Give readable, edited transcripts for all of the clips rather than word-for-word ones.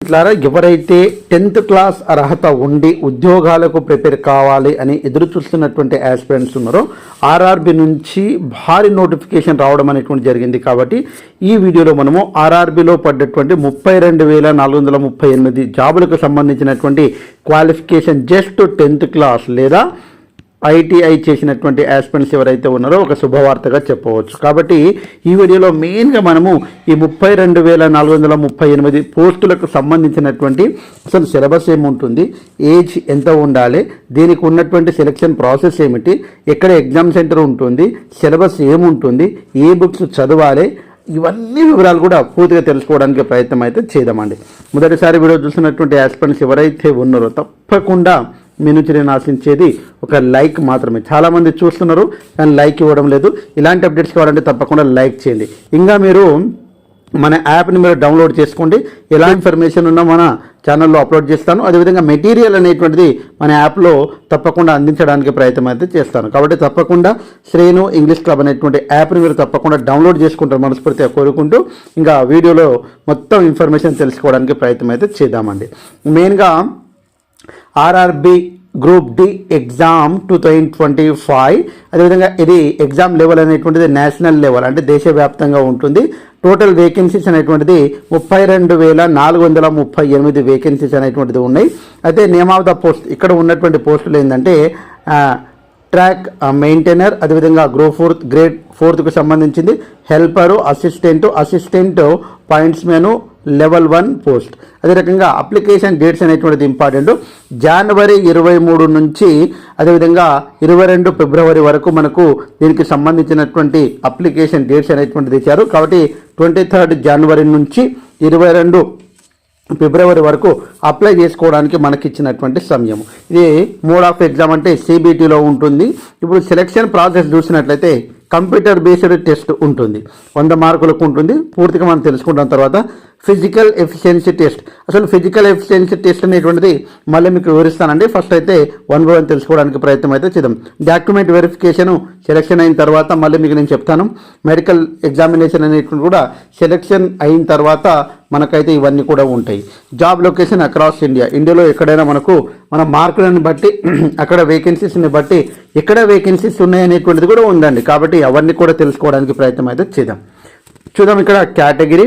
మిత్రులారా, ఎవరైతే 10th class అర్హత ఉండి ఉద్యోగాలకు ప్రిపేర్ కావాలి అని ఎదురు చూస్తున్నటువంటి ఆస్పిరెంట్స్ ఉన్నారో ఆర్ఆర్బి నుంచి భారీ నోటిఫికేషన్ రావడం అనేటువంటి జరిగింది. కాబట్టి ఈ వీడియోలో మనము ఆర్ఆర్బిలో పడ్డటువంటి 32,438 జాబులకు సంబంధించినటువంటి క్వాలిఫికేషన్ జస్ట్ 10th క్లాస్ లేదా ఐటీఐ చేసినటువంటి ఆస్పిరెంట్స్ ఎవరైతే ఉన్నారో ఒక శుభవార్తగా చెప్పవచ్చు. కాబట్టి ఈ వీడియోలో మెయిన్గా మనము ఈ 32,438 పోస్టులకు సంబంధించినటువంటి అసలు సిలబస్ ఏముంటుంది, ఏజ్ ఎంత ఉండాలి, దీనికి ఉన్నటువంటి సెలక్షన్ ప్రాసెస్ ఏమిటి, ఎక్కడ ఎగ్జామ్ సెంటర్ ఉంటుంది, సిలబస్ ఏముంటుంది, ఏ బుక్స్ చదవాలి, ఇవన్నీ వివరాలు కూడా పూర్తిగా తెలుసుకోవడానికి ప్రయత్నం అయితే చేద్దామండి. మొదటిసారి వీడియో చూస్తున్నటువంటి ఆస్పిరెంట్స్ ఎవరైతే ఉన్నారో తప్పకుండా మీ నుంచి నేను ఆశించేది ఒక లైక్ మాత్రమే. చాలామంది చూస్తున్నారు కానీ లైక్ ఇవ్వడం లేదు. ఇలాంటి అప్డేట్స్ కావాలంటే తప్పకుండా లైక్ చేయండి. ఇంకా మీరు మన యాప్ని మీరు డౌన్లోడ్ చేసుకోండి. ఎలా ఇన్ఫర్మేషన్ ఉన్నా మన ఛానల్లో అప్లోడ్ చేస్తాను. అదేవిధంగా మెటీరియల్ అనేటువంటిది మన యాప్లో తప్పకుండా అందించడానికి ప్రయత్నం అయితే చేస్తాను. కాబట్టి తప్పకుండా శ్రేణు ఇంగ్లీష్ క్లబ్ అనేటువంటి యాప్ని మీరు తప్పకుండా డౌన్లోడ్ చేసుకుంటారు మనస్ఫూర్తిగా కోరుకుంటూ ఇంకా వీడియోలో మొత్తం ఇన్ఫర్మేషన్ తెలుసుకోవడానికి ప్రయత్నం అయితే చేద్దామండి. మెయిన్గా ఆర్ఆర్బి గ్రూప్ డి ఎగ్జామ్ 2025, అదేవిధంగా ఇది ఎగ్జామ్ లెవెల్ అనేటువంటిది నేషనల్ లెవెల్ అంటే దేశవ్యాప్తంగా ఉంటుంది. టోటల్ వేకెన్సీస్ అనేటువంటిది 32,438 వేకెన్సీస్ అనేటువంటిది ఉన్నాయి. అయితే నేమ్ ఆఫ్ ద పోస్ట్ ఇక్కడ ఉన్నటువంటి పోస్టులు ఏంటంటే ట్రాక్ మెయింటైనర్, అదేవిధంగా గ్రేడ్ 4కు సంబంధించింది, helper, assistant points menu, level 1 post. అదే రకంగా అప్లికేషన్ డేట్స్ అనేటువంటిది ఇంపార్టెంట్. జనవరి 23 నుంచి అదేవిధంగా 22 ఫిబ్రవరి వరకు మనకు దీనికి సంబంధించినటువంటి అప్లికేషన్ డేట్స్ అనేటువంటిది ఇచ్చారు. కాబట్టి 23 జనవరి నుంచి 22 ఫిబ్రవరి వరకు అప్లై చేసుకోవడానికి మనకి ఇచ్చినటువంటి సమయం. ఇది మోడ్ ఆఫ్ ఎగ్జామ్ అంటే సిబిటీలో ఉంటుంది. ఇప్పుడు సెలక్షన్ ప్రాసెస్ చూసినట్లయితే కంప్యూటర్ బేస్డ్ టెస్ట్ ఉంటుంది, 100 మార్కులకు ఉంటుంది. పూర్తిగా మనం తెలుసుకుంటాం. తర్వాత ఫిజికల్ ఎఫిషియన్సీ టెస్ట్. అసలు ఫిజికల్ ఎఫిషియన్సీ టెస్ట్ అనేటువంటిది మళ్ళీ మీకు వివరిస్తానండి. ఫస్ట్ అయితే 1 by 1 తెలుసుకోవడానికి ప్రయత్నం అయితే చేద్దాం. డాక్యుమెంట్ వెరిఫికేషన్ సెలక్షన్ అయిన తర్వాత మళ్ళీ మీకు నేను చెప్తాను. మెడికల్ ఎగ్జామినేషన్ అనేటువంటి కూడా సెలక్షన్ అయిన తర్వాత మనకైతే ఇవన్నీ కూడా ఉంటాయి. జాబ్ లొకేషన్ అక్రాస్ ఇండియాలో ఎక్కడైనా మనకు మన మార్కులను బట్టి అక్కడ వేకెన్సీస్ని బట్టి ఎక్కడ వేకెన్సీస్ ఉన్నాయనేటువంటిది కూడా ఉందండి. కాబట్టి అవన్నీ కూడా తెలుసుకోవడానికి ప్రయత్నం అయితే చూద్దాం. ఇక్కడ కేటగిరీ,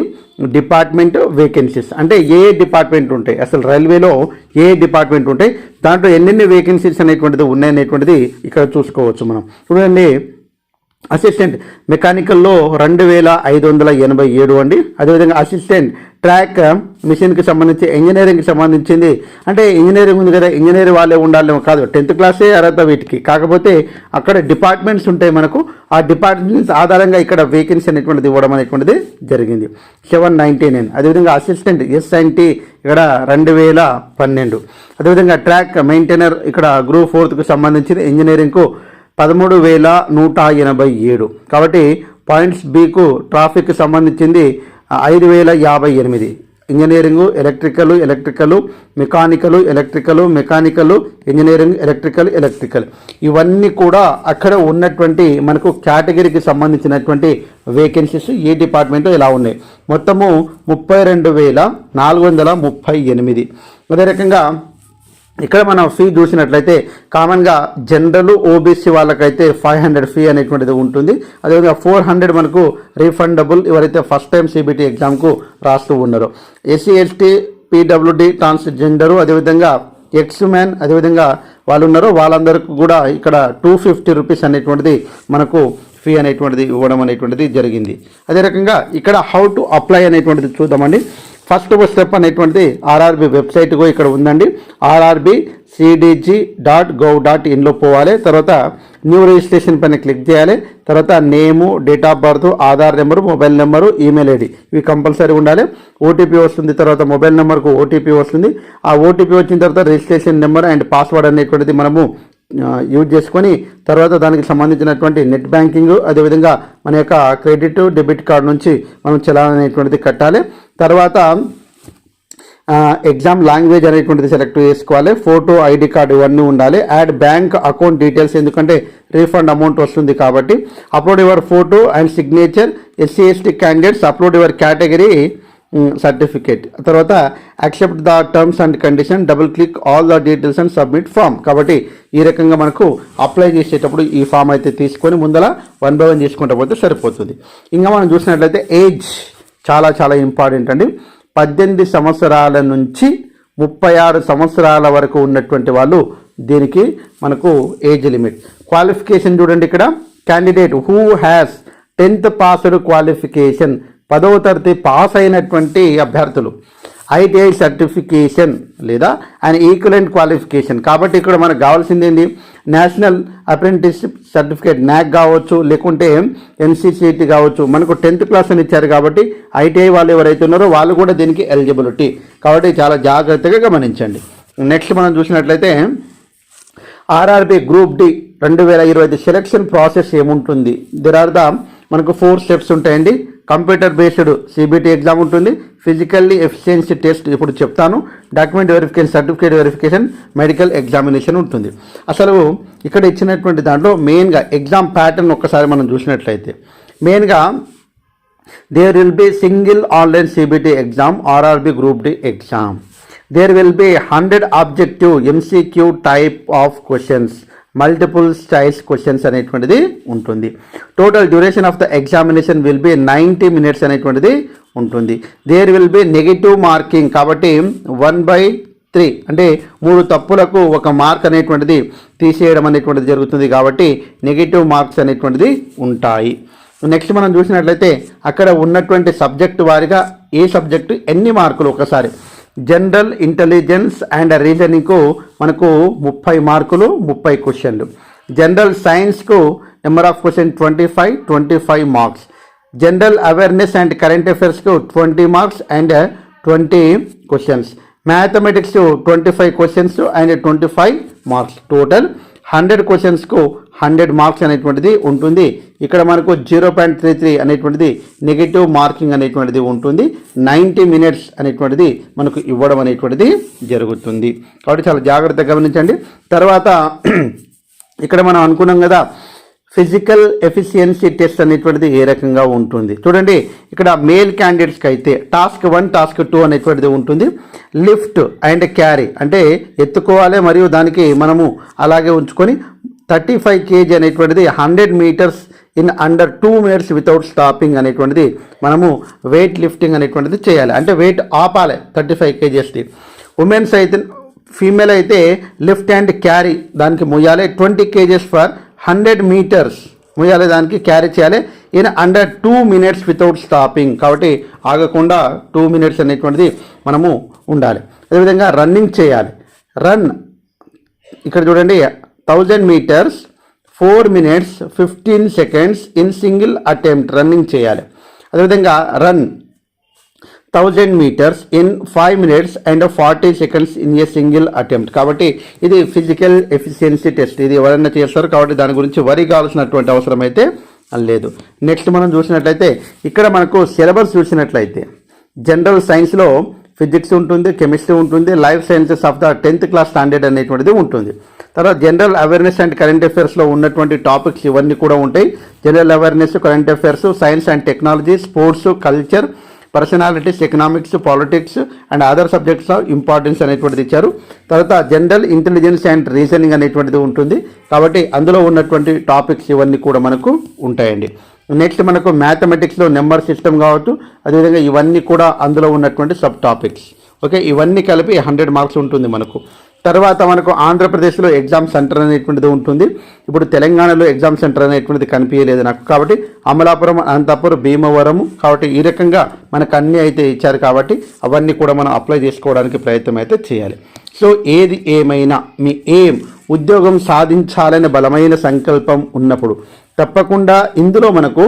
డిపార్ట్మెంట్, వేకెన్సీస్ అంటే ఏ డిపార్ట్మెంట్ ఉంటాయి, అసలు రైల్వేలో ఏ డిపార్ట్మెంట్ ఉంటాయి, దాంట్లో ఎన్నెన్ని వేకెన్సీస్ అనేటువంటిది ఉన్నాయనేటువంటిది ఇక్కడ చూసుకోవచ్చు మనం. చూడండి, అసిస్టెంట్ మెకానికల్లో 2,587 అండి. అదేవిధంగా అసిస్టెంట్ ట్రాక్ మిషన్కి సంబంధించి ఇంజనీరింగ్కి సంబంధించింది. అంటే ఇంజనీరింగ్ ఉంది కదా, ఇంజనీర్ వాళ్ళే ఉండాలి కాదు, 10th క్లాసే అర్హత వీటికి. కాకపోతే అక్కడ డిపార్ట్మెంట్స్ ఉంటాయి మనకు, ఆ డిపార్ట్మెంట్స్ ఆధారంగా ఇక్కడ వేకెన్సీ అనేటువంటిది ఇవ్వడం అనేటువంటిది జరిగింది. 799. అదేవిధంగా అసిస్టెంట్ ఎస్ఎన్టీ ఇక్కడ 2012. అదేవిధంగా ట్రాక్ మెయింటైనర్ ఇక్కడ గ్రూప్ 4కు సంబంధించిన ఇంజనీరింగ్కు 13,187. కాబట్టి పాయింట్స్ బికు ట్రాఫిక్కి సంబంధించింది 5,058. Engineering, electrical, mechanical, engineering, electrical ఇవన్నీ కూడా అక్కడ ఉన్నటువంటి మనకు కేటగిరీకి సంబంధించినటువంటి వేకెన్సీస్ ఏ డిపార్ట్మెంట్ ఇలా ఉన్నాయి. మొత్తము 32,438. అదే రకంగా ఇక్కడ మనం ఫీ చూసినట్లయితే కామన్గా జనరల్ ఓబీసీ వాళ్ళకైతే 500 ఫీ అనేటువంటిది ఉంటుంది. అదేవిధంగా 400 మనకు రీఫండబుల్ ఎవరైతే ఫస్ట్ టైం సిబిటీ ఎగ్జామ్కు రాస్తూ ఉన్నారో. ఎస్సీ ఎస్టీ పీడబ్ల్యూడి ట్రాన్స్జెండరు అదేవిధంగా ఎక్స్మెన్ అదేవిధంగా వాళ్ళు ఉన్నారో వాళ్ళందరికీ కూడా ఇక్కడ 250 రూపీస్ అనేటువంటిది మనకు ఫీ అనేటువంటిది ఇవ్వడం అనేటువంటిది జరిగింది. అదే రకంగా ఇక్కడ హౌ టు అప్లై అనేటువంటిది చూద్దామండి. ఫస్ట్ స్టెప్ అనేటువంటిది ఆర్ఆర్బి వెబ్సైట్ ఇక్కడ ఉందండి. rrbcdg.gov.in పోవాలి. తర్వాత న్యూ రిజిస్ట్రేషన్ పైన క్లిక్ చేయాలి. తర్వాత నేము, date of birth, Aadhaar number, mobile number, email ID ఇవి కంపల్సరీ ఉండాలి. ఓటీపీ వస్తుంది. తర్వాత మొబైల్ నెంబర్కు ఓటీపీ వస్తుంది. ఆ ఓటీపీ వచ్చిన తర్వాత రిజిస్ట్రేషన్ నెంబర్ అండ్ పాస్వర్డ్ అనేటువంటిది మనము యూజ్ చేసుకొని తర్వాత దానికి సంబంధించినటువంటి నెట్ బ్యాంకింగ్ అదేవిధంగా మన యొక్క క్రెడిట్ డెబిట్ కార్డు నుంచి మనం చలాన్ అనేటువంటిది కట్టాలి. తర్వాత ఎగ్జామ్ లాంగ్వేజ్ అనేటువంటిది సెలెక్ట్ చేసుకోవాలి. ఫోటో, ఐడి కార్డు ఇవన్నీ ఉండాలి. యాడ్ బ్యాంక్ అకౌంట్ డీటెయిల్స్ ఎందుకంటే రీఫండ్ అమౌంట్ వస్తుంది కాబట్టి. Upload your photo and signature. SC ST candidates upload your category certificate. తర్వాత accept the terms and condition, double click all the details and submit form. కాబట్టి ఈ రకంగా మనకు apply చేసేటప్పుడు ఈ ఫామ్ అయితే తీసుకొని ముందర 1 by 1 చేసుకుంటూ పోతే సరిపోతుంది. ఇంకా మనం చూసినట్లయితే ఏజ్ చాలా చాలా ఇంపార్టెంట్ అండి. 18 సంవత్సరాల నుంచి 36 సంవత్సరాల వరకు ఉన్నటువంటి వాళ్ళు దీనికి మనకు ఏజ్ లిమిట్. క్వాలిఫికేషన్ చూడండి, ఇక్కడ candidate who has 10th passed qualification, 10వ తరగతి పాస్ అయినటువంటి అభ్యర్థులు, ఐటీఐ సర్టిఫికేషన్ లేదా అండ్ ఈక్వలెంట్ క్వాలిఫికేషన్. కాబట్టి ఇక్కడ మనకు కావాల్సింది ఏంటి, నేషనల్ అప్రెంటిస్షిప్ సర్టిఫికేట్ NAC కావచ్చు, లేకుంటే NCCT కావచ్చు. మనకు 10th క్లాస్ అని ఇచ్చారు కాబట్టి ఐటీఐ వాళ్ళు ఎవరైతే ఉన్నారో వాళ్ళు కూడా దీనికి ఎలిజిబిలిటీ. కాబట్టి చాలా జాగ్రత్తగా గమనించండి. నెక్స్ట్ మనం చూసినట్లయితే RRB group D 2025 selection process ఏముంటుంది. దెర్ ఆర్ ద మనకు 4 స్టెప్స్ ఉంటాయండి. కంప్యూటర్ బేస్డ్ CBT ఎగ్జామ్ ఉంటుంది, ఫిజికల్లీ ఎఫిషియన్సీ టెస్ట్ ఇప్పుడు చెప్తాను, document verification, certificate verification, medical examination ఉంటుంది. అసలు ఇక్కడ ఇచ్చినటువంటి దాంట్లో మెయిన్గా ఎగ్జామ్ ప్యాటర్న్ ఒక్కసారి మనం చూసినట్లయితే మెయిన్గా there will be single online CBT exam, RRB group D exam. There will be 100 objective MCQ type of questions, multiple choice questions అనేటువంటిది ఉంటుంది. Total duration of the examination will be 90 minutes అనేటువంటిది ఉంటుంది. There will be negative marking, కాబట్టి 1/3 అంటే 3 తప్పులకు 1 mark అనేటువంటిది తీసేయడం అనేటువంటిది జరుగుతుంది. కాబట్టి నెగిటివ్ మార్క్స్ అనేటువంటిది ఉంటాయి. నెక్స్ట్ మనం చూసినట్లయితే అక్కడ ఉన్నటువంటి సబ్జెక్టు వారిగా ఏ సబ్జెక్టు ఎన్ని మార్కులు, ఒకసారి జనరల్ ఇంటెలిజెన్స్ అండ్ రీజనింగ్కు మనకు 30 మార్కులు, 30 క్వశ్చన్లు. జనరల్ సైన్స్కు number of question 25 marks. General awareness and current అఫైర్స్కు 20 marks and 20 questions. Mathematics 25 questions and 25 marks. Total 100 క్వశ్చన్స్కు 100 మార్క్స్ అనేటువంటిది ఉంటుంది. ఇక్కడ మనకు 0.33 అనేటువంటిది నెగిటివ్ మార్కింగ్ అనేటువంటిది ఉంటుంది. 90 minutes అనేటువంటిది మనకు ఇవ్వడం అనేటువంటిది జరుగుతుంది. కాబట్టి చాలా జాగ్రత్తగా గమనించండి. తర్వాత ఇక్కడ మనం అనుకున్నాం కదా ఫిజికల్ ఎఫిషియన్సీ టెస్ట్ అనేటువంటిది ఏ రకంగా ఉంటుంది చూడండి. ఇక్కడ మేల్ క్యాండిడేట్స్కి అయితే టాస్క్ 1, టాస్క్ 2 అనేటువంటిది ఉంటుంది. లిఫ్ట్ అండ్ క్యారీ అంటే ఎత్తుకోవాలి మరియు దానికి మనము అలాగే ఉంచుకొని 35 kg అనేటువంటిది 100 meters in under 2 minutes without stopping అనేటువంటిది మనము వెయిట్ లిఫ్టింగ్ అనేటువంటిది చేయాలి. అంటే వెయిట్ ఆపాలి 35 kgsది. ఉమెన్స్ అయితే ఫీమేల్ అయితే లిఫ్ట్ అండ్ క్యారీ దానికి మొయ్యాలి 20 kgs ఫర్ 100 meters మొయ్యాలి, దానికి క్యారీ చేయాలి in under 2 minutes without stopping. కాబట్టి ఆగకుండా 2 minutes అనేటువంటిది మనము ఉండాలి. అదేవిధంగా రన్నింగ్ చేయాలి. రన్ ఇక్కడ చూడండి 1000 meters 4 minutes 15 seconds in single attempt running చేయాలి. అదేవిధంగా run 1000 meters in 5 minutes and 40 seconds in a single attempt. కాబట్టి ఇది ఫిజికల్ ఎఫిషియన్సీ టెస్ట్, ఇది ఎవరైనా చేస్తారు. కాబట్టి దాని గురించి వరి కావాల్సినటువంటి అవసరం అయితే లేదు. నెక్స్ట్ మనం చూసినట్లయితే ఇక్కడ మనకు సిలబస్ చూసినట్లయితే జనరల్ సైన్స్లో ఫిజిక్స్ ఉంటుంది, కెమిస్ట్రీ ఉంటుంది, life sciences of the 10th class standard అనేటువంటిది ఉంటుంది. తర్వాత జనరల్ అవేర్నెస్ అండ్ కరెంట్ అఫైర్స్లో ఉన్నటువంటి టాపిక్స్ ఇవన్నీ కూడా ఉంటాయి. General awareness, current affairs, science and technology, sports, culture, personalities, economics, politics and other subjects of importance అనేటువంటిది ఇచ్చారు. తర్వాత జనరల్ ఇంటెలిజెన్స్ అండ్ రీజనింగ్ అనేటువంటిది ఉంటుంది. కాబట్టి అందులో ఉన్నటువంటి టాపిక్స్ ఇవన్నీ కూడా మనకు ఉంటాయండి. నెక్స్ట్ మనకు మ్యాథమెటిక్స్లో నెంబర్ సిస్టమ్ కావచ్చు, అదేవిధంగా ఇవన్నీ కూడా అందులో ఉన్నటువంటి సబ్ టాపిక్స్. ఓకే, ఇవన్నీ కలిపి 100 మార్క్స్ ఉంటుంది మనకు. తర్వాత మనకు ఆంధ్రప్రదేశ్లో ఎగ్జామ్ సెంటర్ అనేటువంటిది ఉంటుంది. ఇప్పుడు తెలంగాణలో ఎగ్జామ్ సెంటర్ అనేటువంటిది కనిపించలేదు నాకు. కాబట్టి అమలాపురం, అనంతపురం, భీమవరం. కాబట్టి ఈ రకంగా మనకు అన్నీ అయితే ఇచ్చారు. కాబట్టి అవన్నీ కూడా మనం అప్లై చేసుకోవడానికి ప్రయత్నం అయితే చేయాలి. సో ఏది ఏమైనా మీ ఎయిమ్ ఉద్యోగం సాధించాలనే బలమైన సంకల్పం ఉన్నప్పుడు తప్పకుండా ఇందులో మనకు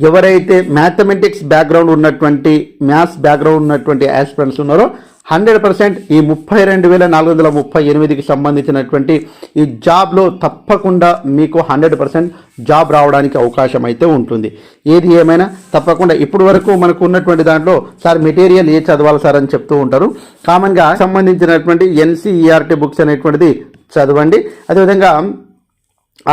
ఎవరైతే మ్యాథమెటిక్స్ బ్యాక్గ్రౌండ్ ఉన్నటువంటి, మ్యాథ్స్ బ్యాక్గ్రౌండ్ ఉన్నటువంటి ఆస్పిరెంట్స్ ఉన్నారో 100% ఈ 32,438కి సంబంధించినటువంటి ఈ జాబ్లో తప్పకుండా మీకు 100% జాబ్ రావడానికి అవకాశం అయితే ఉంటుంది. ఏది ఏమైనా తప్పకుండా ఇప్పటి వరకు మనకు ఉన్నటువంటి దాంట్లో సార్ మెటీరియల్ ఏ చదవాలి సార్ అని చెప్తూ ఉంటారు. కామన్గా సంబంధించినటువంటి NCERT బుక్స్ అనేటువంటిది చదవండి. అదేవిధంగా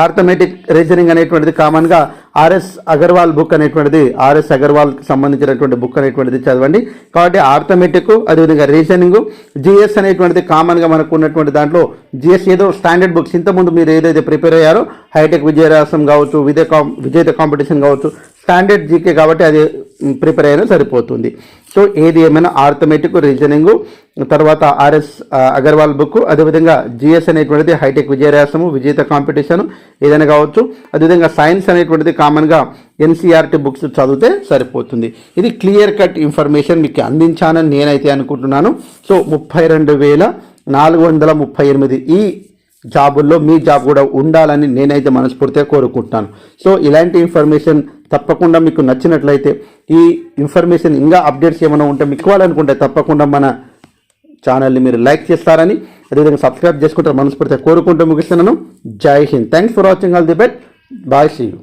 ఆర్థమెటిక్ రీజనింగ్ అనేటువంటిది కామన్గా ఆర్ఎస్ అగర్వాల్ బుక్ అనేటువంటిది ఆర్ఎస్ అగర్వాల్కి సంబంధించినటువంటి బుక్ అనేటువంటిది చదవండి. కాబట్టి ఆర్థమెటిక్ అదేవిధంగా రీజనింగ్ జిఎస్ అనేటువంటిది కామన్గా మనకు ఉన్నటువంటి దాంట్లో జిఎస్ ఏదో స్టాండర్డ్ బుక్స్ ఇంతకుముందు మీరు ఏదైతే ప్రిపేర్ అయ్యారో హైటెక్ విజయరాసం కావచ్చు, విజేత కాంపిటీషన్ కావచ్చు, స్టాండర్డ్ జీకే కాబట్టి అది ప్రిపేర్ అయినా సరిపోతుంది. సో ఏది ఏమైనా ఆర్థమెటిక్, రీజనింగ్, తర్వాత ఆర్ఎస్ అగర్వాల్ బుక్, అదేవిధంగా జిఎస్ అనేటువంటిది హైటెక్ విజయరాసము, విజేత కాంపిటీషన్ ఏదైనా కావచ్చు, అదేవిధంగా సైన్స్ అనేటువంటిది కామన్గా ఎన్సీఆర్టీ బుక్స్ చదివితే సరిపోతుంది. ఇది క్లియర్ కట్ ఇన్ఫర్మేషన్ మీకు అందించానని నేనైతే అనుకుంటున్నాను. సో 32,438 ఈ జాబుల్లో మీ జాబ్ కూడా ఉండాలని నేనైతే మనస్ఫూర్తిగా కోరుకుంటున్నాను. సో ఇలాంటి ఇన్ఫర్మేషన్ తప్పకుండా మీకు నచ్చినట్లయితే, ఈ ఇన్ఫర్మేషన్ ఇంకా అప్డేట్స్ ఏమైనా ఉంటే మీకు ఇవ్వాలనుకుంటే తప్పకుండా మన ఛానల్ని మీరు లైక్ చేస్తారని, అదేవిధంగా సబ్స్క్రైబ్ చేసుకుంటారు మనస్ఫూర్తిగా కోరుకుంటూ ముగిస్తున్నాను. Jai Hind. Thanks for watching all the best. Bye, see you.